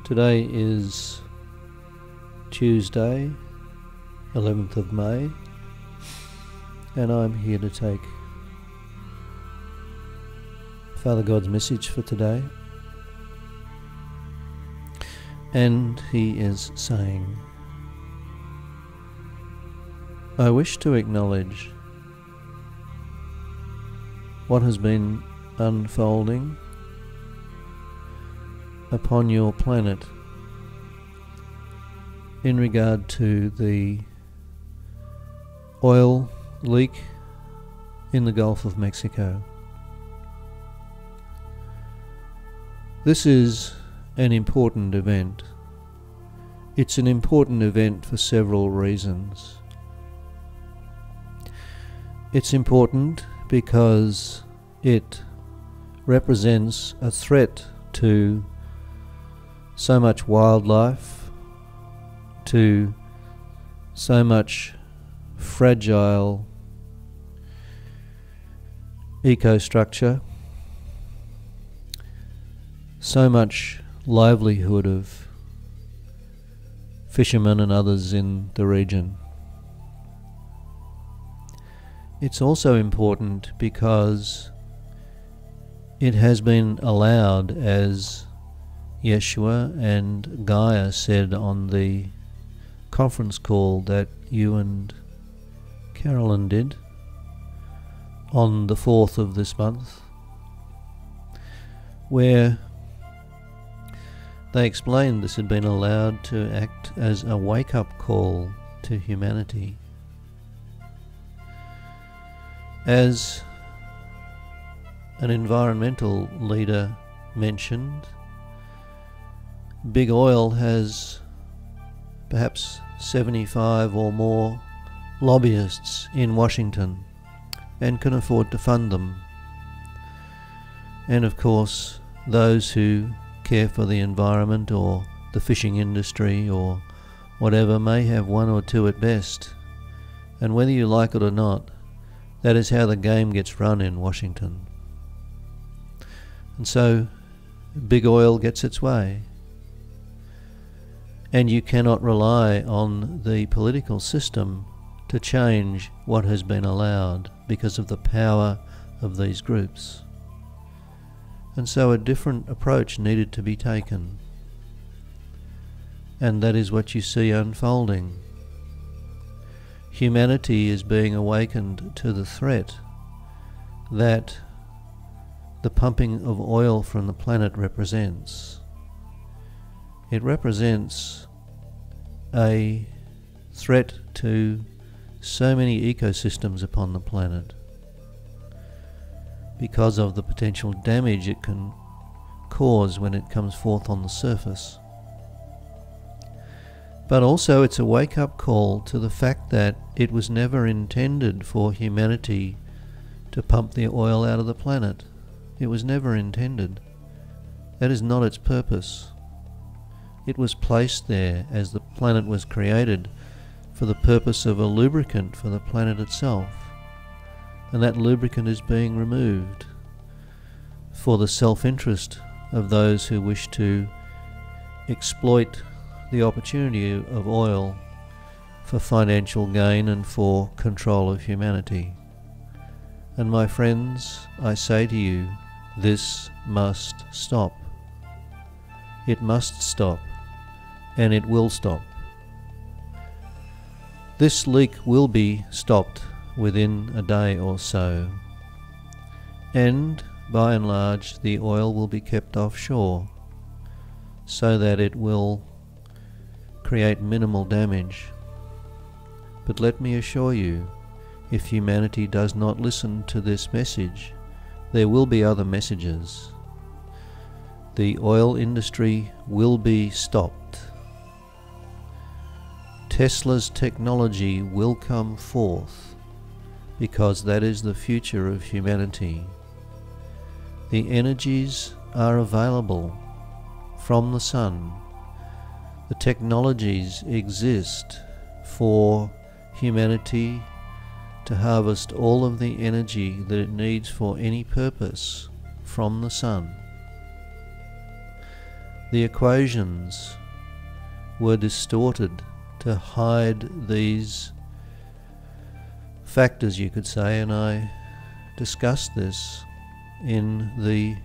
Today is Tuesday, 11th of May, and I'm here to take Father God's message for today. And he is saying, I wish to acknowledge what has been unfolding upon your planet in regard to the oil leak in the Gulf of Mexico. This is an important event. It's an important event for several reasons. It's important because it represents a threat to so much wildlife, to so much fragile ecostructure, so much livelihood of fishermen and others in the region. It's also important because it has been allowed, as Yeshua and Gaia said on the conference call that you and Carolyn did on the 4th of this month, where they explained this had been allowed to act as a wake-up call to humanity. As an environmental leader mentioned, Big Oil has perhaps 75 or more lobbyists in Washington and can afford to fund them. And of course, those who care for the environment or the fishing industry or whatever may have one or two at best. And whether you like it or not, that is how the game gets run in Washington. And so Big Oil gets its way. And you cannot rely on the political system to change what has been allowed because of the power of these groups. And so a different approach needed to be taken. And that is what you see unfolding. Humanity is being awakened to the threat that the pumping of oil from the planet represents. It represents a threat to so many ecosystems upon the planet because of the potential damage it can cause when it comes forth on the surface. But also it's a wake-up call to the fact that it was never intended for humanity to pump the oil out of the planet. It was never intended. That is not its purpose. It was placed there as the planet was created for the purpose of a lubricant for the planet itself. And that lubricant is being removed for the self-interest of those who wish to exploit the opportunity of oil for financial gain and for control of humanity. And my friends, I say to you, this must stop. It must stop, and it will stop. This leak will be stopped within a day or so, and by and large the oil will be kept offshore so that it will create minimal damage. But let me assure you, if humanity does not listen to this message, there will be other messages. The oil industry will be stopped. Tesla's technology will come forth because that is the future of humanity. The energies are available from the sun. The technologies exist for humanity to harvest all of the energy that it needs for any purpose from the sun. The equations were distorted to hide these factors, you could say, and I discussed this in the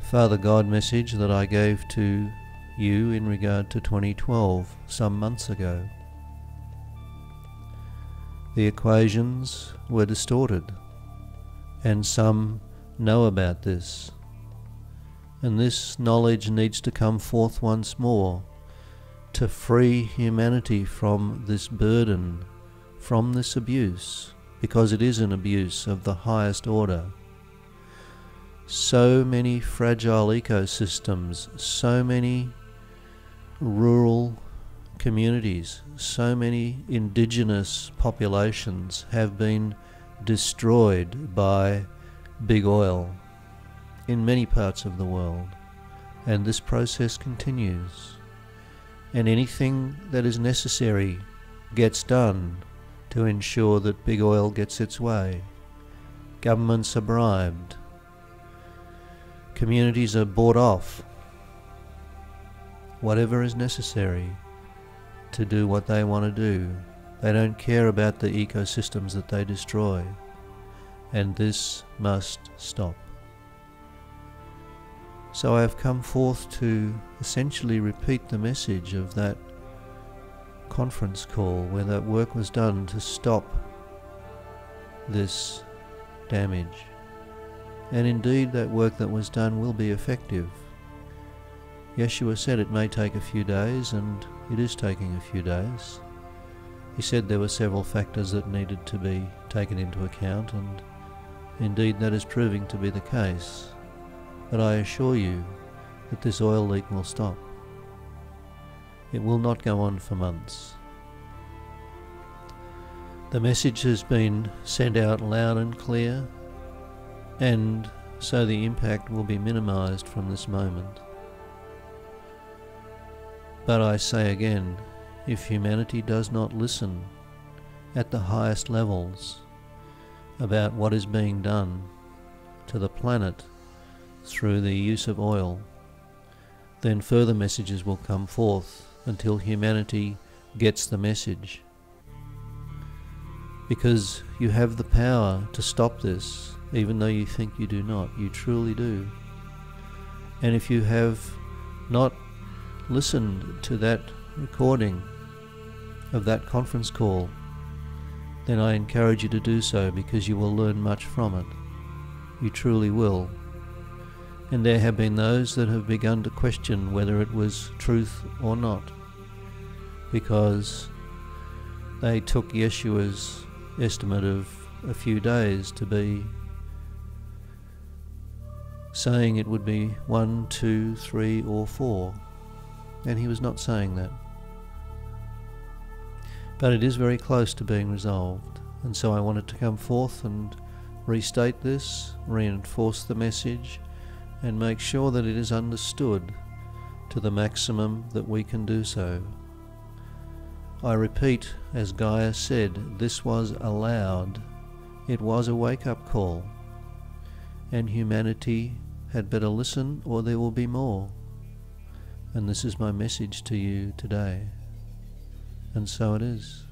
Father God message that I gave to you in regard to 2012 some months ago. The equations were distorted, and some know about this. And this knowledge needs to come forth once more to free humanity from this burden, from this abuse, because it is an abuse of the highest order. So many fragile ecosystems, so many rural communities, so many indigenous populations have been destroyed by big oil in many parts of the world, and this process continues, and anything that is necessary gets done to ensure that big oil gets its way. Governments are bribed, communities are bought off, whatever is necessary to do what they want to do. They don't care about the ecosystems that they destroy, and this must stop. So I have come forth to essentially repeat the message of that conference call where that work was done to stop this damage. And indeed that work that was done will be effective. Yeshua said it may take a few days, and it is taking a few days. He said there were several factors that needed to be taken into account, and indeed that is proving to be the case. But I assure you that this oil leak will stop. It will not go on for months. The message has been sent out loud and clear, and so the impact will be minimized from this moment. But I say again, if humanity does not listen at the highest levels about what is being done to the planet through the use of oil, then further messages will come forth until humanity gets the message. Because you have the power to stop this, even though you think you do not. You truly do. And if you have not listened to that recording of that conference call, then I encourage you to do so, because you will learn much from it. You truly will. And there have been those that have begun to question whether it was truth or not, because they took Yeshua's estimate of a few days to be saying it would be 1, 2, 3, or 4, and he was not saying that. But it is very close to being resolved, and so I wanted to come forth and restate this, reinforce the message, and make sure that it is understood to the maximum that we can do so. I repeat, as Gaia said, this was allowed. It was a wake-up call, and humanity had better listen, or there will be more. And this is my message to you today. And so it is.